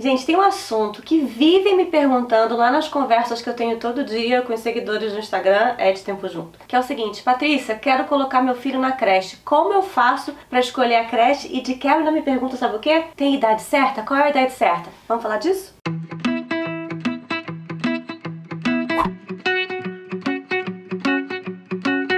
Gente, tem um assunto que vivem me perguntando lá nas conversas que eu tenho todo dia com os seguidores do Instagram, de Tempo Junto. Que é o seguinte: Patrícia, quero colocar meu filho na creche. Como eu faço pra escolher a creche? E de quebra me pergunta, sabe o quê? Tem idade certa? Qual é a idade certa? Vamos falar disso?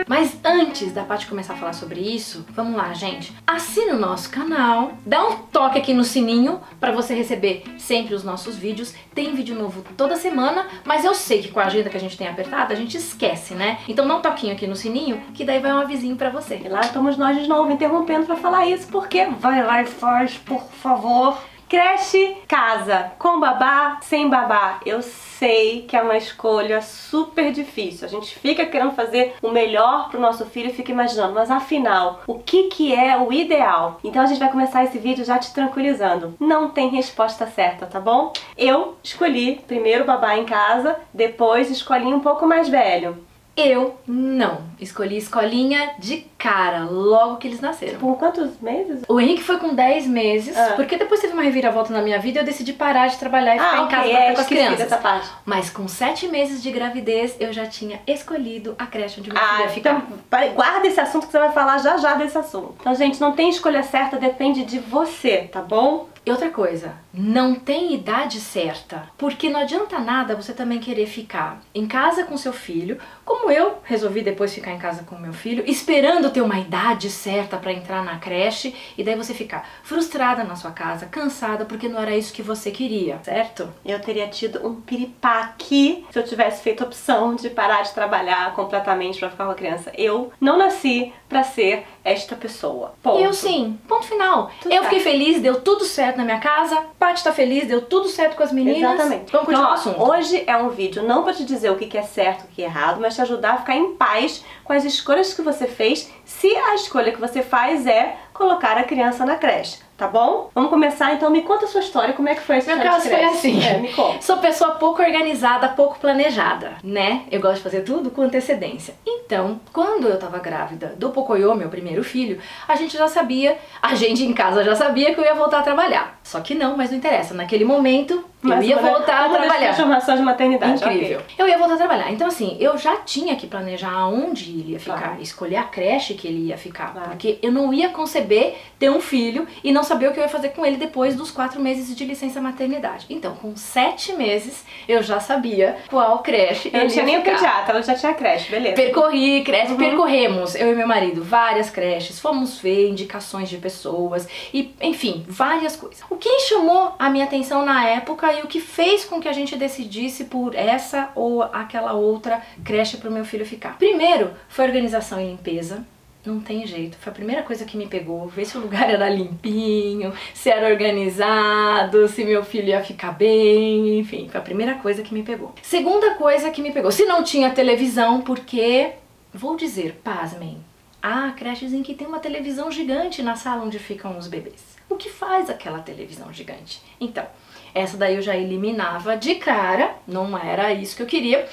Mas antes da Paty começar a falar sobre isso, vamos lá, gente. Assine o nosso canal, dá um toque aqui no sininho para você receber sempre os nossos vídeos. Tem vídeo novo toda semana, mas eu sei que com a agenda que a gente tem apertada, a gente esquece, né? Então dá um toquinho aqui no sininho, que daí vai um avisinho pra você. E lá estamos nós de novo interrompendo pra falar isso, porque vai lá e faz, por favor. Creche, casa, com babá, sem babá. Eu sei que é uma escolha super difícil. A gente fica querendo fazer o melhor pro nosso filho e fica imaginando, mas afinal, o que é o ideal? Então a gente vai começar esse vídeo já te tranquilizando. Não tem resposta certa, tá bom? Eu escolhi primeiro babá em casa, depois escolinha um pouco mais velho. Eu não. Escolhi escolinha de cara, logo que eles nasceram. Por quantos meses? O Henrique foi com 10 meses, porque depois teve uma reviravolta na minha vida e eu decidi parar de trabalhar e ficar em casa pra ficar com as crianças. Dessa parte. Mas com 7 meses de gravidez, eu já tinha escolhido a creche onde meu filho ia ficar. Então guarda esse assunto que você vai falar já já desse assunto. Então, gente, não tem escolha certa, depende de você, tá bom? E outra coisa, não tem idade certa, porque não adianta nada você também querer ficar em casa com seu filho, como eu resolvi depois ficar em casa com meu filho, esperando ter uma idade certa pra entrar na creche, e daí você ficar frustrada na sua casa, cansada, porque não era isso que você queria, certo? Eu teria tido um piripaque se eu tivesse feito a opção de parar de trabalhar completamente pra ficar com a criança. Eu não nasci pra ser esta pessoa. Ponto. Eu sim, ponto final. Eu fiquei feliz, deu tudo certo na minha casa, Paty tá feliz, deu tudo certo com as meninas. Exatamente. Vamos continuar o assunto. Hoje é um vídeo não pra te dizer o que é certo e o que é errado, mas te ajudar a ficar em paz com as escolhas que você fez, se a escolha que você faz é colocar a criança na creche. Tá bom? Vamos começar, então me conta a sua história, como é que foi esse Meu caso foi assim, me conta. Sou pessoa pouco organizada, pouco planejada, né? Eu gosto de fazer tudo com antecedência. Então, quando eu tava grávida do Pocoyo, meu primeiro filho, a gente em casa já sabia que eu ia voltar a trabalhar. Só que não, mas não interessa, naquele momento eu ia voltar a trabalhar. Transformação de maternidade. Incrível. Okay. Eu ia voltar a trabalhar. Então assim, eu já tinha que planejar aonde ele ia ficar, escolher a creche que ele ia ficar, porque eu não ia conceber ter um filho e não saber o que eu ia fazer com ele depois dos 4 meses de licença maternidade. Então, com 7 meses, eu já sabia qual creche ele ia ficar. Eu não tinha nem o pediatra, ela já tinha creche, beleza. Percorri creche, percorremos, eu e meu marido, várias creches, fomos ver indicações de pessoas e, enfim, várias coisas. O que chamou a minha atenção na época e o que fez com que a gente decidisse por essa ou aquela outra creche para o meu filho ficar? Primeiro, foi organização e limpeza. Não tem jeito, foi a primeira coisa que me pegou, ver se o lugar era limpinho, se era organizado, se meu filho ia ficar bem, enfim, foi a primeira coisa que me pegou. Segunda coisa que me pegou, se não tinha televisão, porque, vou dizer, pasmem, há creches em que tem uma televisão gigante na sala onde ficam os bebês. O que faz aquela televisão gigante? Então, essa daí eu já eliminava de cara, não era isso que eu queria.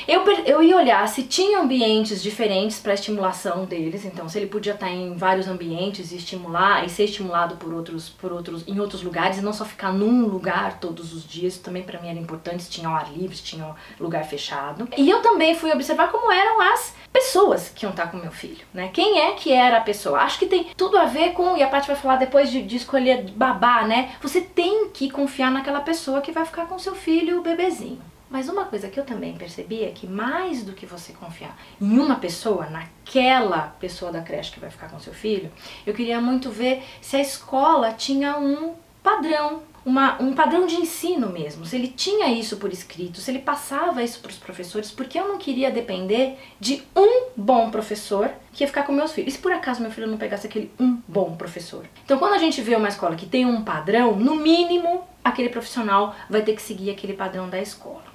Eu ia olhar se tinha ambientes diferentes para estimulação deles, então se ele podia estar em vários ambientes e estimular e ser estimulado em outros lugares e não só ficar num lugar todos os dias. Isso também para mim era importante, se tinha ao ar livre, se tinha lugar fechado. E eu também fui observar como eram as pessoas que iam estar com meu filho, né? Quem é que era a pessoa? Acho que tem tudo a ver com, e a Paty vai falar depois de escolher babá, né? Você tem que confiar naquela pessoa que vai ficar com seu filho, o bebezinho. Mas uma coisa que eu também percebi é que mais do que você confiar em uma pessoa, naquela pessoa da creche que vai ficar com seu filho, eu queria muito ver se a escola tinha um padrão, um padrão de ensino mesmo, se ele tinha isso por escrito, se ele passava isso para os professores, porque eu não queria depender de um bom professor que ia ficar com meus filhos. E se por acaso meu filho não pegasse aquele um bom professor? Então quando a gente vê uma escola que tem um padrão, no mínimo aquele profissional vai ter que seguir aquele padrão da escola.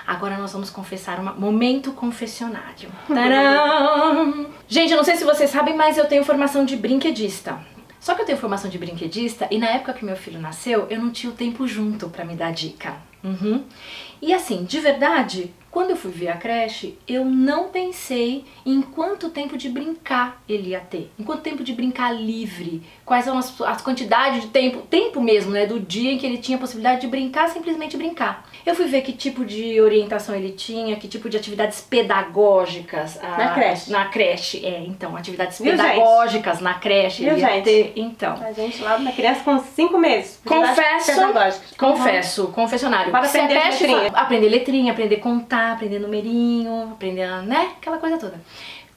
Agora nós vamos confessar um momento confessionário. Tcharam! Gente, eu não sei se vocês sabem, mas eu tenho formação de brinquedista. Só que eu tenho formação de brinquedista e na época que meu filho nasceu, eu não tinha o tempo junto pra me dar dica. E assim, de verdade, Quando eu fui ver a creche, eu não pensei em quanto tempo de brincar ele ia ter, em quanto tempo de brincar livre, quais são as quantidades de tempo mesmo, né, do dia em que ele tinha a possibilidade de brincar, simplesmente brincar. Eu fui ver que tipo de orientação ele tinha, que tipo de atividades pedagógicas na creche. Então, atividades pedagógicas na creche ele ia ter. Então, a gente lá na criança com 5 meses. Confessionário. Para aprender letrinha. Aprender letrinha, aprender contar, aprender numerinho, aprender, né, aquela coisa toda.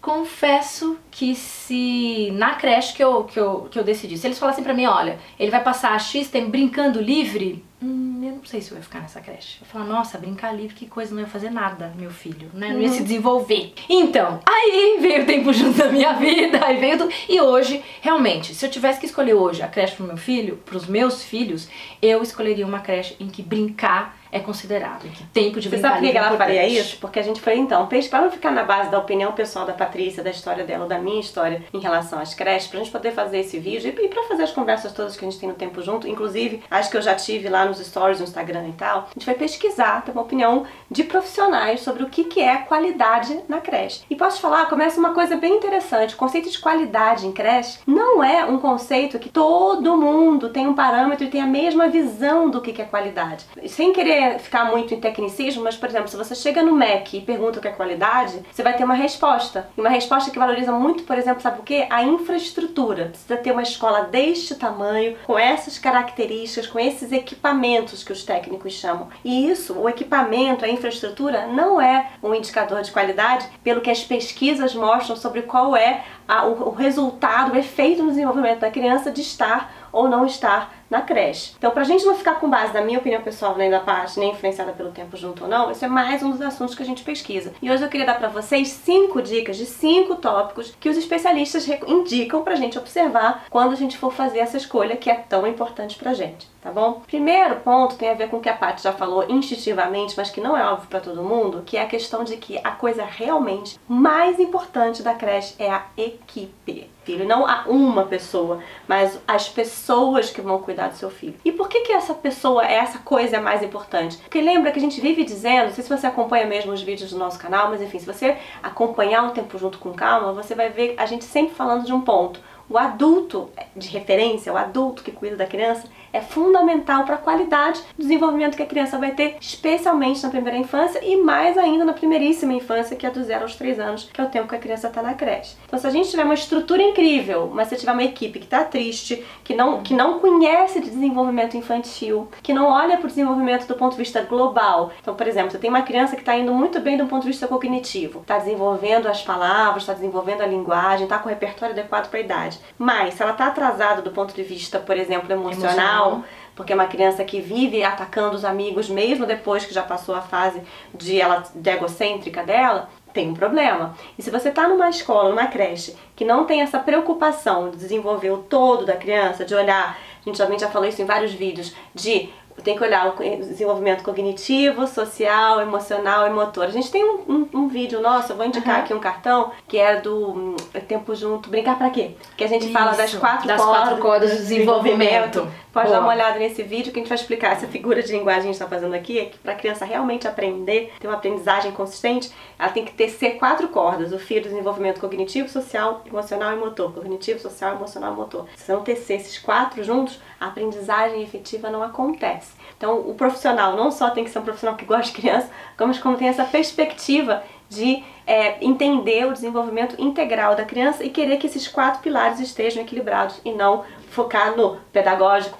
Confesso que se na creche que eu decidi, se eles falassem pra mim, olha, ele vai passar X tempo brincando livre, eu não sei se eu ia ficar nessa creche. Eu ia falar, nossa, brincar livre, que coisa, não ia fazer nada, meu filho, né? Não ia se desenvolver. Então, aí veio o tempo junto da minha vida, aí veio e hoje, realmente, se eu tivesse que escolher hoje a creche pro meu filho, pros meus filhos, eu escolheria uma creche em que brincar é considerado, em que tempo de brincar. Você sabe por que ela faria isso? Porque a gente foi, então, para não ficar na base da opinião pessoal da Patrícia, da história dela, ou da minha história em relação às creches, pra gente poder fazer esse vídeo e pra fazer as conversas todas que a gente tem no Tempo Junto, inclusive, acho que eu já tive lá nos stories, no Instagram e tal, a gente vai pesquisar, ter uma opinião de profissionais sobre o que é qualidade na creche. E posso te falar, começa uma coisa bem interessante, o conceito de qualidade em creche não é um conceito que todo mundo tem um parâmetro e tem a mesma visão do que é qualidade. Sem querer ficar muito em tecnicismo, mas, por exemplo, se você chega no MEC e pergunta o que é qualidade, você vai ter uma resposta. E uma resposta que valoriza muito, por exemplo, sabe o quê? A infraestrutura. Precisa ter uma escola deste tamanho, com essas características, com esses equipamentos que os técnicos chamam. E isso, o equipamento, a infraestrutura, não é um indicador de qualidade, pelo que as pesquisas mostram sobre qual é o resultado, o efeito no desenvolvimento da criança de estar ou não estar na creche. Então, pra gente não ficar com base na minha opinião pessoal, nem da parte, nem influenciada pelo Tempo Junto ou não, esse é mais um dos assuntos que a gente pesquisa. E hoje eu queria dar pra vocês 5 dicas de 5 tópicos que os especialistas indicam pra gente observar quando a gente for fazer essa escolha que é tão importante pra gente, tá bom? Primeiro ponto tem a ver com o que a Paty já falou instintivamente, mas que não é óbvio pra todo mundo, que é a questão de que a coisa realmente mais importante da creche é a equipe. Filho, não a uma pessoa, mas as pessoas que vão cuidar do seu filho. E por que essa pessoa, essa coisa é mais importante? Porque lembra que a gente vive dizendo, não sei se você acompanha mesmo os vídeos do nosso canal, mas enfim, se você acompanhar um Tempo Junto com calma, você vai ver a gente sempre falando de um ponto. O adulto de referência, o adulto que cuida da criança, é fundamental para a qualidade do desenvolvimento que a criança vai ter, especialmente na primeira infância e mais ainda na primeiríssima infância, que é do 0 aos 3 anos, que é o tempo que a criança está na creche. Então, se a gente tiver uma estrutura incrível, mas se tiver uma equipe que está triste, que não conhece de desenvolvimento infantil, que não olha para o desenvolvimento do ponto de vista global. Então, por exemplo, você tem uma criança que está indo muito bem do ponto de vista cognitivo, está desenvolvendo as palavras, está desenvolvendo a linguagem, está com o repertório adequado para a idade. Mas, se ela está atrasada do ponto de vista, por exemplo, emocional, porque é uma criança que vive atacando os amigos mesmo depois que já passou a fase de egocêntrica dela, tem um problema. E se você está numa escola, numa creche, que não tem essa preocupação de desenvolver o todo da criança, de olhar, a gente já falou isso em vários vídeos, tem que olhar o desenvolvimento cognitivo, social, emocional e motor. A gente tem um vídeo nosso, eu vou indicar aqui um cartão, que é do Tempo Junto, Brincar Pra Quê? Que a gente fala das quatro cordas do desenvolvimento. Pode dar uma olhada nesse vídeo que a gente vai explicar. Essa figura de linguagem que a gente está fazendo aqui é que para a criança realmente aprender, ter uma aprendizagem consistente, ela tem que ser 4 cordas. O fio do desenvolvimento cognitivo, social, emocional e motor. Cognitivo, social, emocional e motor. Se você não tecer esses 4 juntos, a aprendizagem efetiva não acontece. Então, o profissional não só tem que ser um profissional que gosta de criança, como tem essa perspectiva de entender o desenvolvimento integral da criança e querer que esses 4 pilares estejam equilibrados e não focar no pedagógico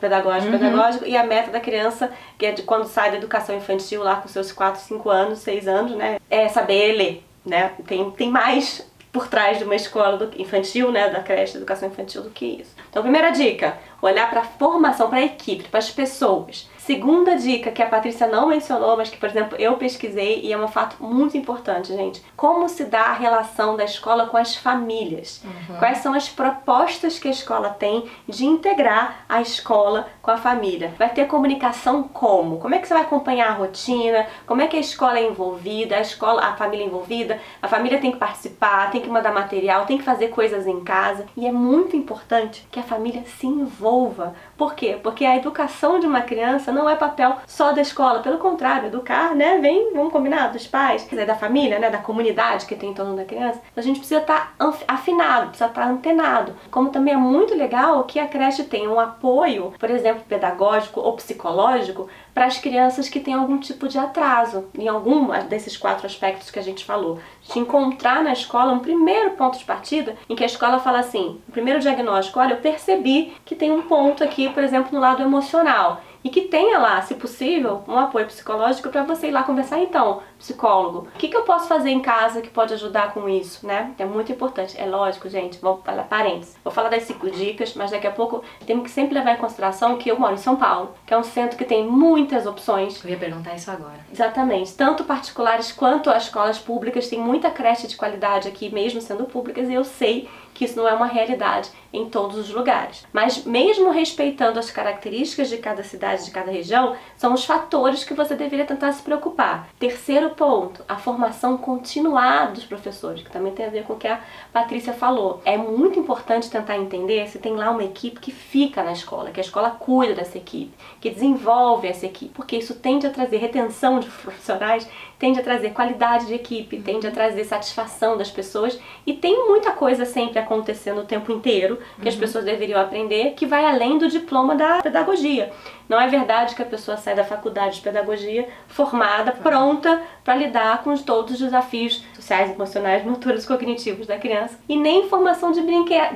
e a meta da criança, que é de quando sai da educação infantil lá com seus 4, 5 anos, 6 anos, né, é saber ler, né? Tem mais por trás de uma escola infantil, né, da creche de educação infantil do que isso. Então, primeira dica, olhar para a formação, para a equipe, para as pessoas. Segunda dica, que a Patrícia não mencionou, mas que, por exemplo, eu pesquisei e é um fato muito importante, gente. Como se dá a relação da escola com as famílias? Quais são as propostas que a escola tem de integrar a escola com a família? Vai ter comunicação como? Como é que você vai acompanhar a rotina? Como é que a escola é envolvida? A família é envolvida? A família tem que participar, tem que mandar material, tem que fazer coisas em casa. E é muito importante que a família se envolva. Por quê? Porque a educação de uma criança não é papel só da escola, pelo contrário, educar, né, vamos combinar, dos pais, da família, né, da comunidade que tem em torno da criança. A gente precisa estar afinado, precisa estar antenado. Como também é muito legal que a creche tenha um apoio, por exemplo, pedagógico ou psicológico, para as crianças que têm algum tipo de atraso em algum desses 4 aspectos que a gente falou. De encontrar na escola um primeiro ponto de partida em que a escola fala assim, o primeiro diagnóstico, olha, eu percebi que tem um ponto aqui, por exemplo, no lado emocional. E que tenha lá, se possível, um apoio psicológico para você ir lá conversar. Então, psicólogo, o que eu posso fazer em casa que pode ajudar com isso, né? É muito importante. É lógico, gente, vamos falar parênteses. Vou falar das 5 dicas, mas daqui a pouco temos que sempre levar em consideração que eu moro em São Paulo, que é um centro que tem muitas opções. Eu ia perguntar isso agora. Exatamente. Tanto particulares quanto as escolas públicas. Tem muita creche de qualidade aqui, mesmo sendo públicas, e eu sei que isso não é uma realidade em todos os lugares. Mas mesmo respeitando as características de cada cidade, de cada região, são os fatores que você deveria tentar se preocupar. Terceiro ponto, a formação continuada dos professores, que também tem a ver com o que a Patrícia falou. É muito importante tentar entender se tem lá uma equipe que fica na escola, que a escola cuida dessa equipe, que desenvolve essa equipe, porque isso tende a trazer retenção de profissionais, tende a trazer qualidade de equipe, tende a trazer satisfação das pessoas, e tem muita coisa sempre acontecendo o tempo inteiro que as pessoas deveriam aprender, que vai além do diploma da pedagogia. Não é verdade que a pessoa sai da faculdade de pedagogia formada, pronta para lidar com todos os desafios sociais, emocionais, motores, cognitivos da criança, e nem formação de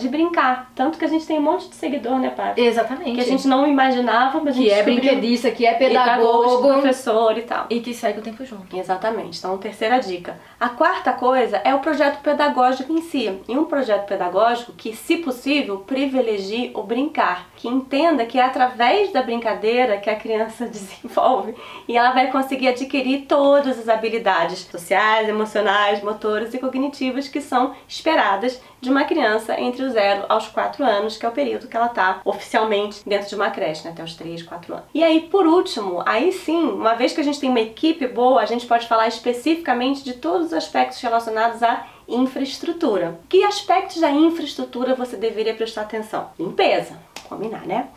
brincar. Tanto que a gente tem um monte de seguidor, né, Paty? Exatamente. Que a gente não imaginava, mas a gente que é brinquedista, que é pedagogo, professor e tal. E que segue o tempo junto. Exatamente. Então, terceira dica. A quarta coisa é o projeto pedagógico em si. E um projeto pedagógico que, se possível, privilegie o brincar. Que entenda que é através da brincadeira que a criança desenvolve e ela vai conseguir adquirir todas as habilidades sociais, emocionais, motoras e cognitivas que são esperadas de uma criança entre os 0 aos 4 anos, que é o período que ela está oficialmente dentro de uma creche, né, até os 3, 4 anos. E aí, por último, aí sim, uma vez que a gente tem uma equipe boa, a gente pode falar especificamente de todos os aspectos relacionados à infraestrutura. Que aspectos da infraestrutura você deveria prestar atenção? Limpeza. Combinar, né?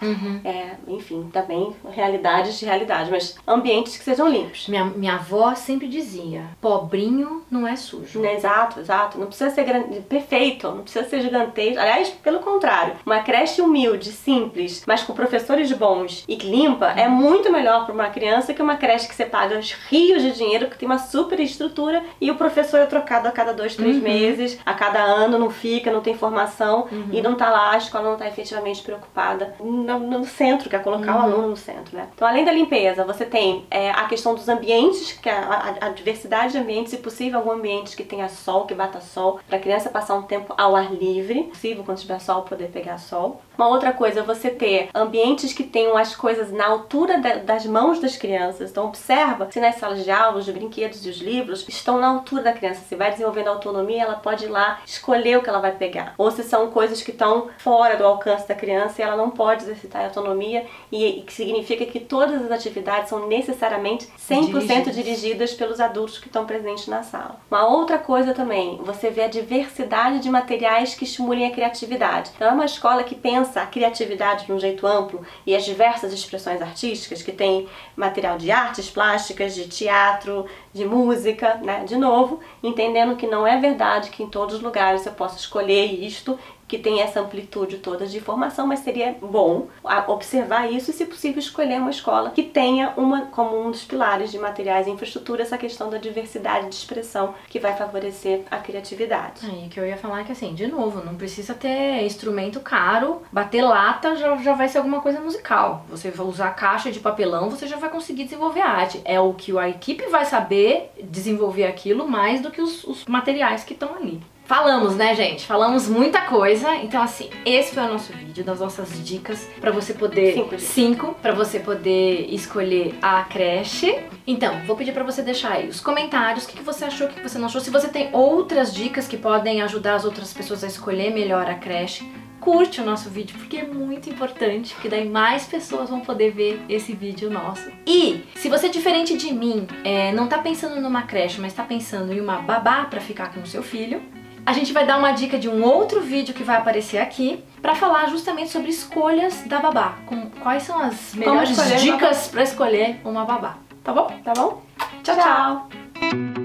Enfim, também realidades de realidade, mas ambientes que sejam limpos. Minha avó sempre dizia, pobrinho não é sujo. Exato, exato. Não precisa ser perfeito, não precisa ser gigantesco. Aliás, pelo contrário, uma creche humilde, simples, mas com professores bons e limpa é muito melhor para uma criança que uma creche que você paga os rios de dinheiro, que tem uma super estrutura e o professor é trocado a cada 2, 3 meses, a cada ano não fica, não tem formação e não tá lá, a escola não tá efetivamente preocupada no centro, que é colocar o aluno no centro, né? Então, além da limpeza, você tem a questão dos ambientes, que é a diversidade de ambientes, se possível, algum ambiente que tenha sol, que bata sol, para a criança passar um tempo ao ar livre, se possível, quando tiver sol, poder pegar sol. Uma outra coisa, você ter ambientes que tenham as coisas na altura das mãos das crianças. Então, observa se nas salas de aula, os brinquedos e os livros estão na altura da criança. Se vai desenvolvendo autonomia, ela pode ir lá escolher o que ela vai pegar. Ou se são coisas que estão fora do alcance da criança e ela não pode exercitar a autonomia, e que significa que todas as atividades são necessariamente 100% dirigidas pelos adultos que estão presentes na sala. Uma outra coisa também, você vê a diversidade de materiais que estimulem a criatividade. Então é uma escola que pensa a criatividade de um jeito amplo e as diversas expressões artísticas, que tem material de artes plásticas, de teatro, de música, né? De novo, entendendo que não é verdade que em todos os lugares você possa escolher isto, que tem essa amplitude toda de informação, mas seria bom observar isso e, se possível, escolher uma escola que tenha como um dos pilares de materiais e infraestrutura essa questão da diversidade de expressão, que vai favorecer a criatividade. Aí, o que eu ia falar é que, assim, de novo, não precisa ter instrumento caro, bater lata já vai ser alguma coisa musical. Você vai usar caixa de papelão, você já vai conseguir desenvolver a arte. É o que a equipe vai saber desenvolver aquilo mais do que os materiais que estão ali. Falamos, né, gente? Falamos muita coisa. Então, assim, esse foi o nosso vídeo das nossas dicas pra você poder... 5 pra você poder escolher a creche. Então, vou pedir pra você deixar aí os comentários, o que você achou, o que você não achou. Se você tem outras dicas que podem ajudar as outras pessoas a escolher melhor a creche, curte o nosso vídeo, porque é muito importante, porque daí mais pessoas vão poder ver esse vídeo nosso. E, se você é diferente de mim, não tá pensando numa creche, mas tá pensando em uma babá pra ficar com o seu filho, a gente vai dar uma dica de um outro vídeo que vai aparecer aqui pra falar justamente sobre escolhas da babá. Quais são as melhores dicas pra escolher uma babá. Tá bom? Tá bom? Tchau, tchau!